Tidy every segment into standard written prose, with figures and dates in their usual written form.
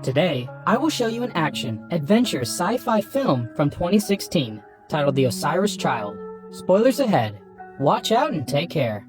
Today, I will show you an action-adventure sci-fi film from 2016 titled The Osiris Child. Spoilers ahead. Watch out and take care.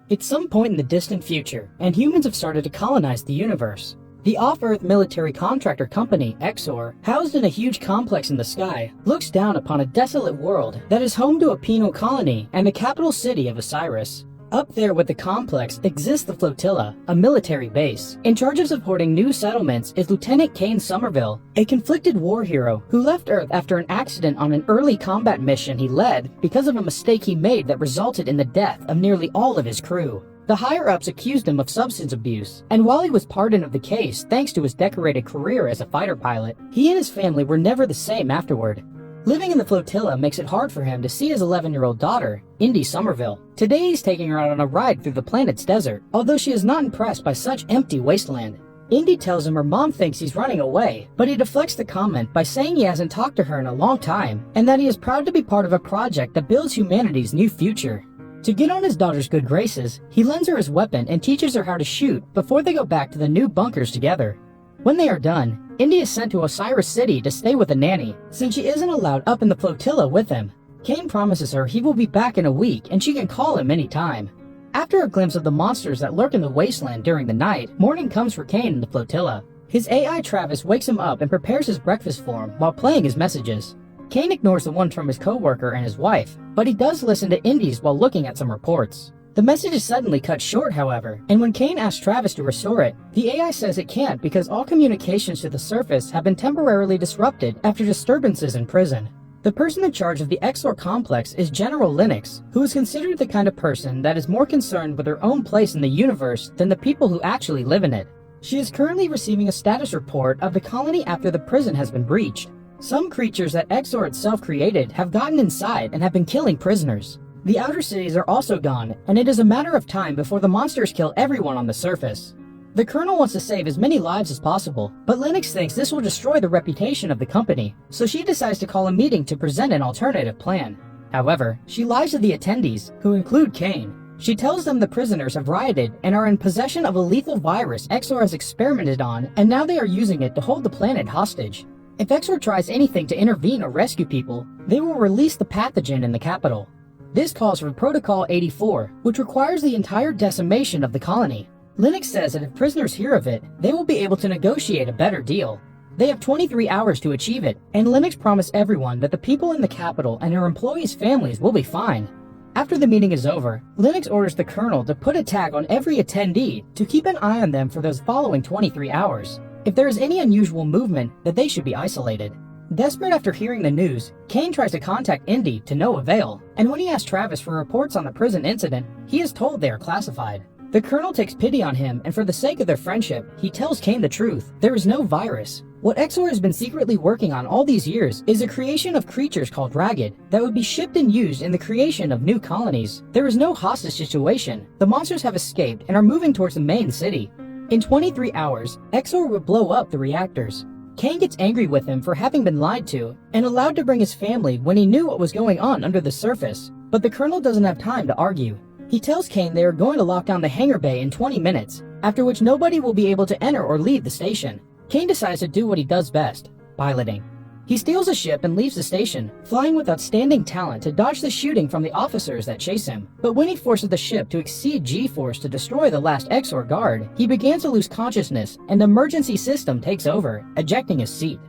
It's some point in the distant future, and humans have started to colonize the universe. The off-Earth military contractor company, Exor, housed in a huge complex in the sky, looks down upon a desolate world that is home to a penal colony and the capital city of Osiris. Up there with the complex exists the Flotilla, a military base. In charge of supporting new settlements is Lieutenant Kane Somerville, a conflicted war hero who left Earth after an accident on an early combat mission he led because of a mistake he made that resulted in the death of nearly all of his crew. The higher-ups accused him of substance abuse, and while he was pardoned of the case thanks to his decorated career as a fighter pilot, he and his family were never the same afterward. Living in the Flotilla makes it hard for him to see his 11-year-old daughter, Indy Somerville. Today he's taking her out on a ride through the planet's desert, although she is not impressed by such empty wasteland. Indy tells him her mom thinks he's running away, but he deflects the comment by saying he hasn't talked to her in a long time, and that he is proud to be part of a project that builds humanity's new future. To get on his daughter's good graces, he lends her his weapon and teaches her how to shoot before they go back to the new bunkers together. When they are done, Indy is sent to Osiris City to stay with a nanny, since she isn't allowed up in the Flotilla with him. Kane promises her he will be back in a week and she can call him anytime. After a glimpse of the monsters that lurk in the wasteland during the night, morning comes for Kane in the Flotilla. His AI Travis wakes him up and prepares his breakfast for him while playing his messages. Kane ignores the one from his co-worker and his wife, but he does listen to Indy's while looking at some reports. The message is suddenly cut short, however, and when Kane asks Travis to restore it, the AI says it can't because all communications to the surface have been temporarily disrupted after disturbances in prison. The person in charge of the Exor complex is General Linux, who is considered the kind of person that is more concerned with her own place in the universe than the people who actually live in it. She is currently receiving a status report of the colony after the prison has been breached. Some creatures that Exor itself created have gotten inside and have been killing prisoners. The outer cities are also gone, and it is a matter of time before the monsters kill everyone on the surface. The Colonel wants to save as many lives as possible, but Linux thinks this will destroy the reputation of the company, so she decides to call a meeting to present an alternative plan. However, she lies to the attendees, who include Kane. She tells them the prisoners have rioted and are in possession of a lethal virus Exor has experimented on, and now they are using it to hold the planet hostage. If Exor tries anything to intervene or rescue people, they will release the pathogen in the capital. This calls for Protocol 84, which requires the entire decimation of the colony. Linux says that if prisoners hear of it, they will be able to negotiate a better deal. They have 23 hours to achieve it, and Linux promised everyone that the people in the capital and her employees' families will be fine. After the meeting is over, Linux orders the Colonel to put a tag on every attendee to keep an eye on them for those following 23 hours. If there is any unusual movement, that they should be isolated. Desperate after hearing the news, Kane tries to contact Indy to no avail, and when he asks Travis for reports on the prison incident, he is told they are classified. The Colonel takes pity on him, and for the sake of their friendship, he tells Kane the truth. There is no virus. What Exor has been secretly working on all these years is a creation of creatures called Ragged that would be shipped and used in the creation of new colonies. There is no hostage situation. The monsters have escaped and are moving towards the main city. In 23 hours, Exor would blow up the reactors. Kane gets angry with him for having been lied to and allowed to bring his family when he knew what was going on under the surface, but the Colonel doesn't have time to argue. He tells Kane they are going to lock down the hangar bay in 20 minutes, after which nobody will be able to enter or leave the station. Kane decides to do what he does best, piloting. He steals a ship and leaves the station, flying with outstanding talent to dodge the shooting from the officers that chase him. But when he forces the ship to exceed G-force to destroy the last Exor guard, he begins to lose consciousness and the emergency system takes over, ejecting his seat.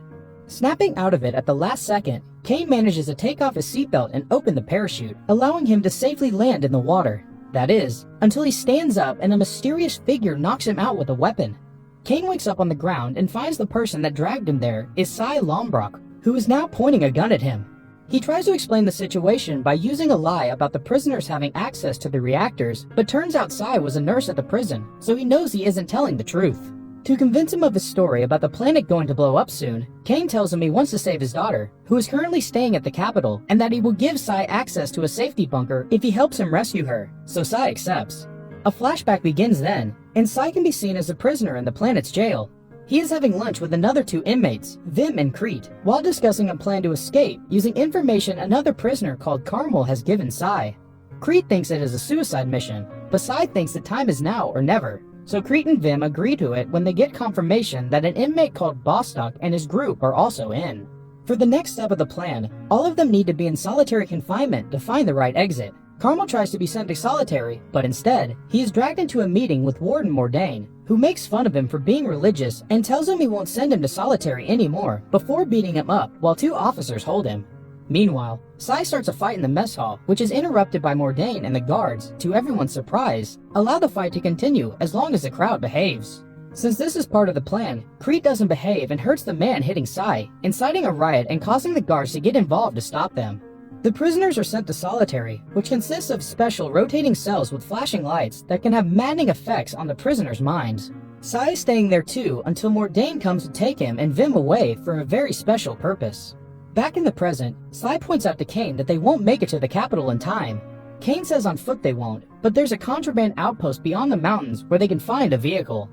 Snapping out of it at the last second, Kane manages to take off his seatbelt and open the parachute, allowing him to safely land in the water. That is, until he stands up and a mysterious figure knocks him out with a weapon. Kane wakes up on the ground and finds the person that dragged him there is Cy Lombrock, who is now pointing a gun at him. He tries to explain the situation by using a lie about the prisoners having access to the reactors, but turns out Cy was a nurse at the prison, so he knows he isn't telling the truth. To convince him of his story about the planet going to blow up soon, Kane tells him he wants to save his daughter, who is currently staying at the capital, and that he will give Cy access to a safety bunker if he helps him rescue her, so Cy accepts. A flashback begins then, and Cy can be seen as a prisoner in the planet's jail. He is having lunch with another two inmates, Vim and Crete, while discussing a plan to escape using information another prisoner called Carmel has given Cy. Crete thinks it is a suicide mission, but Cy thinks the time is now or never. so Crete and Vim agree to it when they get confirmation that an inmate called Bostock and his group are also in. For the next step of the plan, all of them need to be in solitary confinement to find the right exit. Carmel tries to be sent to solitary, but instead, he is dragged into a meeting with Warden Mordain, who makes fun of him for being religious and tells him he won't send him to solitary anymore before beating him up while 2 officers hold him. Meanwhile, Sai starts a fight in the mess hall, which is interrupted by Mordain and the guards, to everyone's surprise, allow the fight to continue as long as the crowd behaves. Since this is part of the plan, Crete doesn't behave and hurts the man hitting Sai, inciting a riot and causing the guards to get involved to stop them. The prisoners are sent to solitary, which consists of special rotating cells with flashing lights that can have maddening effects on the prisoners' minds. Sai is staying there too until Mordain comes to take him and Vim away for a very special purpose. Back in the present, Sai points out to Kane that they won't make it to the capital in time. Kane says on foot they won't, but there's a contraband outpost beyond the mountains where they can find a vehicle.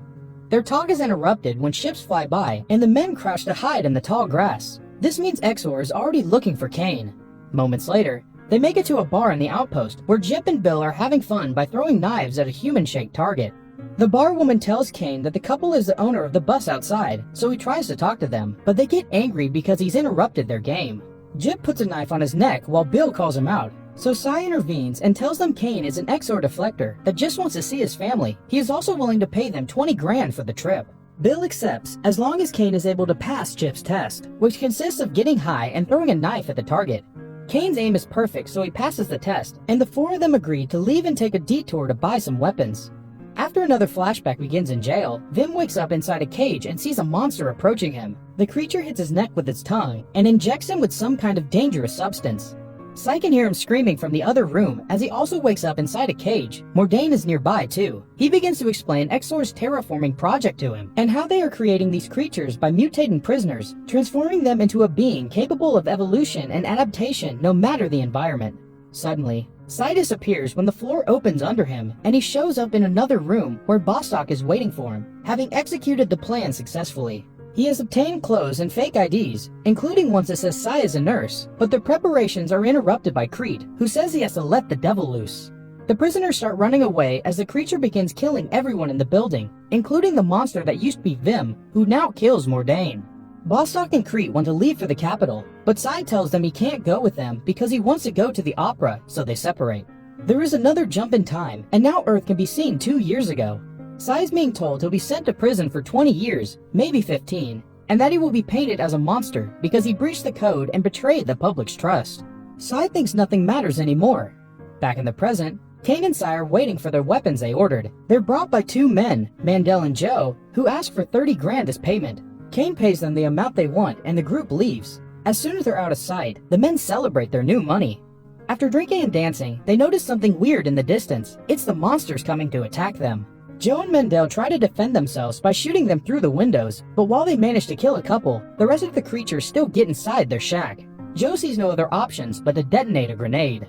Their talk is interrupted when ships fly by and the men crouch to hide in the tall grass. This means Exor is already looking for Kane. Moments later, they make it to a bar in the outpost where Jip and Bill are having fun by throwing knives at a human-shaped target. The bar woman tells Kane that the couple is the owner of the bus outside, so he tries to talk to them, but they get angry because he's interrupted their game. Jip puts a knife on his neck while Bill calls him out, so Sai intervenes and tells them Kane is an Exor deflector that just wants to see his family. He is also willing to pay them 20 grand for the trip. Bill accepts as long as Kane is able to pass Jip's test, which consists of getting high and throwing a knife at the target. Kane's aim is perfect, so he passes the test, and the 4 of them agree to leave and take a detour to buy some weapons. After another flashback begins in jail, Vim wakes up inside a cage and sees a monster approaching him. The creature hits his neck with its tongue and injects him with some kind of dangerous substance. Sai can hear him screaming from the other room as he also wakes up inside a cage. Mordain is nearby too. He begins to explain Exor's terraforming project to him and how they are creating these creatures by mutating prisoners, transforming them into a being capable of evolution and adaptation no matter the environment. Suddenly, Sai disappears when the floor opens under him and he shows up in another room where Bostock is waiting for him, having executed the plan successfully. He has obtained clothes and fake IDs, including ones that says Sai is a nurse, but their preparations are interrupted by Crete, who says he has to let the devil loose. The prisoners start running away as the creature begins killing everyone in the building, including the monster that used to be Vim, who now kills Mordain. Bostock and Crete want to leave for the capital, but Sai tells them he can't go with them because he wants to go to the opera, so they separate. There is another jump in time, and now Earth can be seen 2 years ago. Sai is being told he'll be sent to prison for 20 years, maybe 15, and that he will be painted as a monster because he breached the code and betrayed the public's trust. Sai thinks nothing matters anymore. Back in the present, Kane and Sai are waiting for their weapons they ordered. They're brought by 2 men, Mandel and Joe, who ask for 30 grand as payment. Kane pays them the amount they want and the group leaves. As soon as they're out of sight, the men celebrate their new money. After drinking and dancing, they notice something weird in the distance. It's the monsters coming to attack them. Joe and Mandel try to defend themselves by shooting them through the windows, but while they manage to kill a couple, the rest of the creatures still get inside their shack. Joe sees no other options but to detonate a grenade.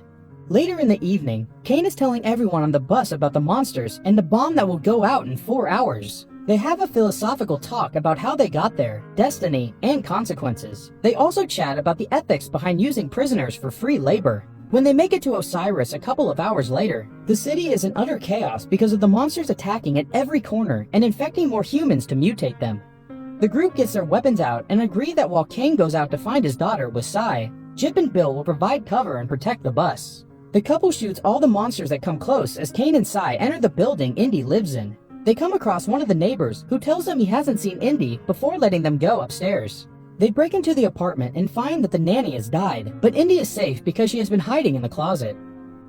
Later in the evening, Kane is telling everyone on the bus about the monsters and the bomb that will go out in 4 hours. They have a philosophical talk about how they got there, destiny, and consequences. They also chat about the ethics behind using prisoners for free labor. When they make it to Osiris a couple of hours later, the city is in utter chaos because of the monsters attacking at every corner and infecting more humans to mutate them. The group gets their weapons out and agree that while Kane goes out to find his daughter with Sai, Jip and Bill will provide cover and protect the bus. The couple shoots all the monsters that come close as Kane and Sai enter the building Indy lives in. They come across one of the neighbors who tells them he hasn't seen Indy before letting them go upstairs. They break into the apartment and find that the nanny has died, but Indy is safe because she has been hiding in the closet.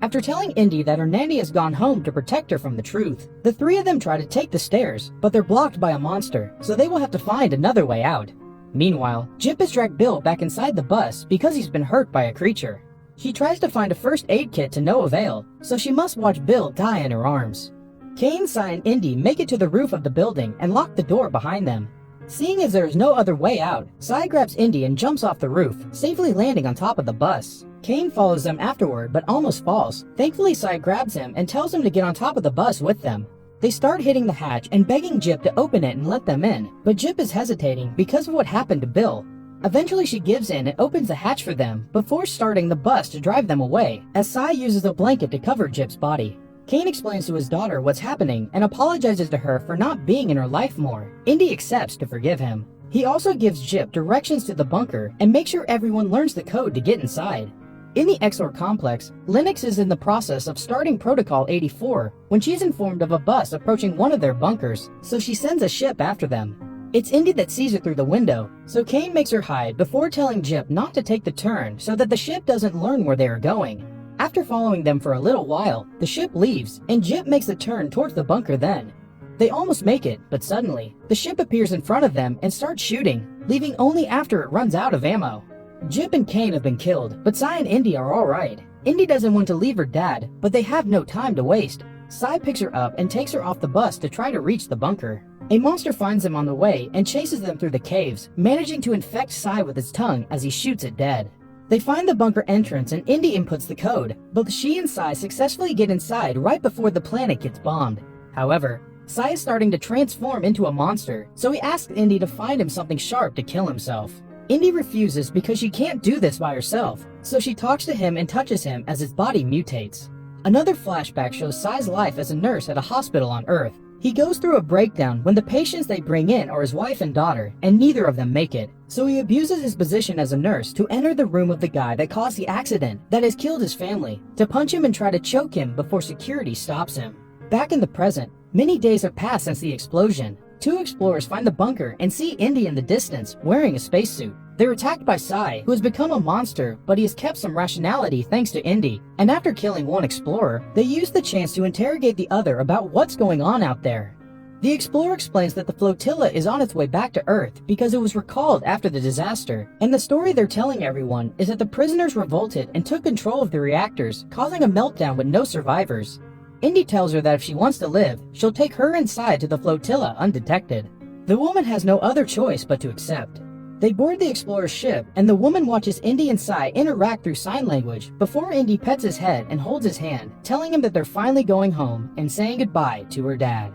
After telling Indy that her nanny has gone home to protect her from the truth, the 3 of them try to take the stairs, but they're blocked by a monster, so they will have to find another way out. Meanwhile, Jip has dragged Bill back inside the bus because he's been hurt by a creature. She tries to find a first aid kit to no avail, so she must watch Bill die in her arms. Kane, Sai, and Indy make it to the roof of the building and lock the door behind them. Seeing as there is no other way out, Sai grabs Indy and jumps off the roof, safely landing on top of the bus. Kane follows them afterward but almost falls. Thankfully, Sai grabs him and tells him to get on top of the bus with them. They start hitting the hatch and begging Jip to open it and let them in, but Jip is hesitating because of what happened to Bill. Eventually she gives in and opens the hatch for them before starting the bus to drive them away, as Sai uses a blanket to cover Jip's body. Kane explains to his daughter what's happening and apologizes to her for not being in her life more. Indy accepts to forgive him. He also gives Jip directions to the bunker and makes sure everyone learns the code to get inside. In the Exor complex, Linux is in the process of starting Protocol 84 when she's informed of a bus approaching one of their bunkers, so she sends a ship after them. It's Indy that sees her through the window, so Kane makes her hide before telling Jip not to take the turn so that the ship doesn't learn where they are going. After following them for a little while, the ship leaves, and Jip makes the turn towards the bunker then. They almost make it, but suddenly, the ship appears in front of them and starts shooting, leaving only after it runs out of ammo. Jip and Kane have been killed, but Sai and Indy are alright. Indy doesn't want to leave her dad, but they have no time to waste. Sai picks her up and takes her off the bus to try to reach the bunker. A monster finds them on the way and chases them through the caves, managing to infect Sai with its tongue as he shoots it dead. They find the bunker entrance and Indy inputs the code. Both she and Sai successfully get inside right before the planet gets bombed. However, Sai is starting to transform into a monster, so he asks Indy to find him something sharp to kill himself. Indy refuses because she can't do this by herself, so she talks to him and touches him as his body mutates. Another flashback shows Sai's life as a nurse at a hospital on Earth. He goes through a breakdown when the patients they bring in are his wife and daughter, and neither of them make it. So he abuses his position as a nurse to enter the room of the guy that caused the accident that has killed his family, to punch him and try to choke him before security stops him. Back in the present, many days have passed since the explosion. Two explorers find the bunker and see Indy in the distance, wearing a spacesuit. They're attacked by Sai, who has become a monster, but he has kept some rationality thanks to Indy. And after killing one explorer, they use the chance to interrogate the other about what's going on out there. The explorer explains that the flotilla is on its way back to Earth because it was recalled after the disaster, and the story they're telling everyone is that the prisoners revolted and took control of the reactors, causing a meltdown with no survivors. Indy tells her that if she wants to live, she'll take her inside to the flotilla undetected. The woman has no other choice but to accept. They board the explorer's ship, and the woman watches Indy and Sai interact through sign language before Indy pets his head and holds his hand, telling him that they're finally going home and saying goodbye to her dad.